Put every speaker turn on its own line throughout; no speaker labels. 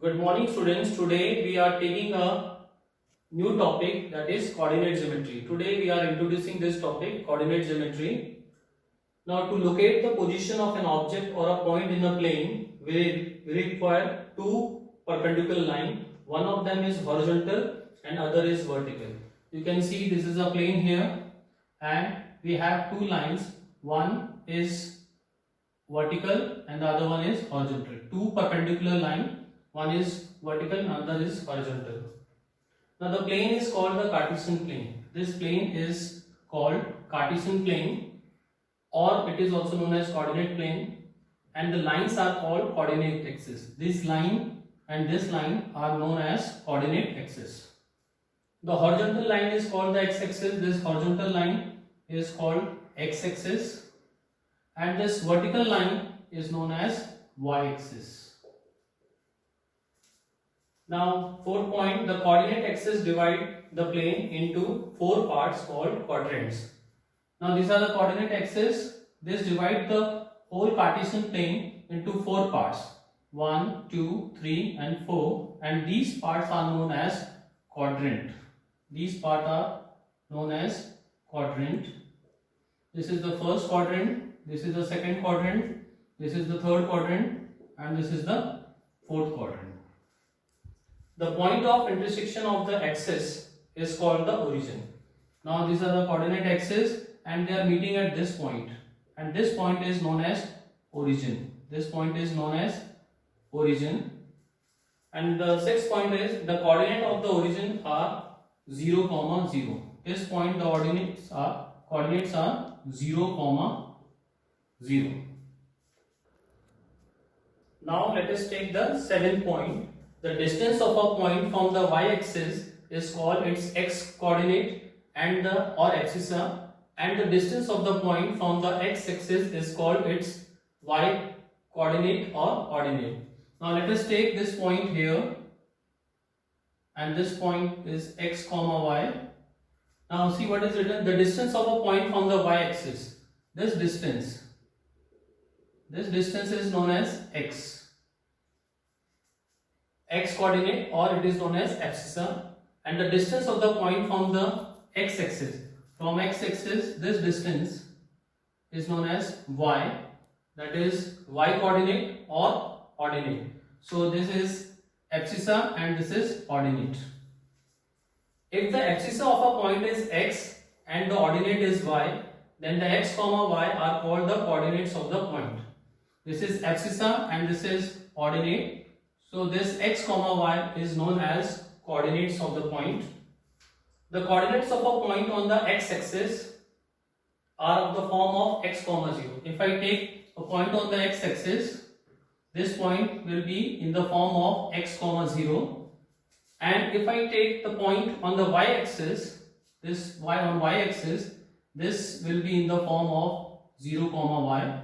Good morning students. Today we are taking a new topic, that is coordinate geometry. Today we are introducing this topic, coordinate geometry. Now to locate the position of an object or a point in a plane, we require two perpendicular lines. One of them is horizontal and other is vertical. You can see this is a plane here and we have two lines. One is vertical and the other one is horizontal. Two perpendicular lines. One is vertical and another is horizontal. Now the plane is called the Cartesian plane. This plane is called Cartesian plane, or it is also known as coordinate plane, and the lines are called coordinate axes. This line and this line are known as coordinate axes. The horizontal line is called the x-axis. This horizontal line is called x-axis, and this vertical line is known as y-axis. Now, fourth point, the coordinate axis divide the plane into four parts called quadrants. Now, these are the coordinate axes. This divide the whole Cartesian plane into four parts, 1, 2, 3 and 4, and these parts are known as quadrant. These parts are known as quadrant. This is the first quadrant, this is the second quadrant, this is the third quadrant, and this is the fourth quadrant. The point of intersection of the axis is called the origin. Now these are the coordinate axes and they are meeting at this point, and this point is known as origin. This point is known as origin, and the sixth point is the coordinate of the origin are 0, 0. This point the coordinates are 0, 0. Now let us take the seventh point. The distance of a point from the y-axis is called its x-coordinate and the or abscissa, and the distance of the point from the x-axis is called its y-coordinate or ordinate. Now let us take this point here, and this point is x, y. Now see what is written. The distance of a point from the y-axis. This distance is known as x. X coordinate, or it is known as abscissa, and the distance of the point from the x-axis. From x-axis, this distance is known as y, that is y coordinate or ordinate. So this is abscissa and this is ordinate. If the abscissa of a point is x and the ordinate is y, then the x, y are called the coordinates of the point. This is abscissa and this is ordinate. So this x, y is known as coordinates of the point. The coordinates of a point on the x-axis are of the form of x, 0. If I take a point on the x-axis, this point will be in the form of x, 0. And if I take the point on the y-axis, this y on y-axis, this will be in the form of 0, y.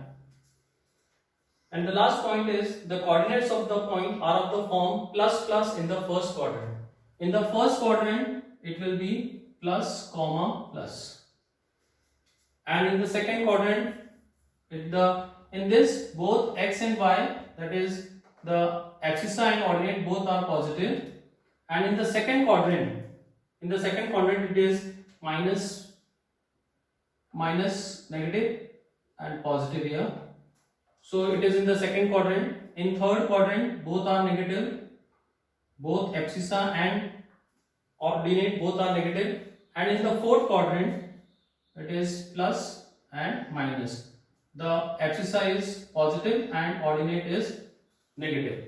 And the last point is the coordinates of the point are of the form plus plus in the first quadrant. In the first quadrant, it will be plus, plus. And in the second quadrant, in this both x and y, that is the abscissa and ordinate, both are positive. And in the second quadrant, it is minus, negative and positive here. So it is in the second quadrant. In third quadrant, both are negative. Both abscissa and ordinate both are negative. And in the fourth quadrant, it is plus and minus. The abscissa is positive and ordinate is negative.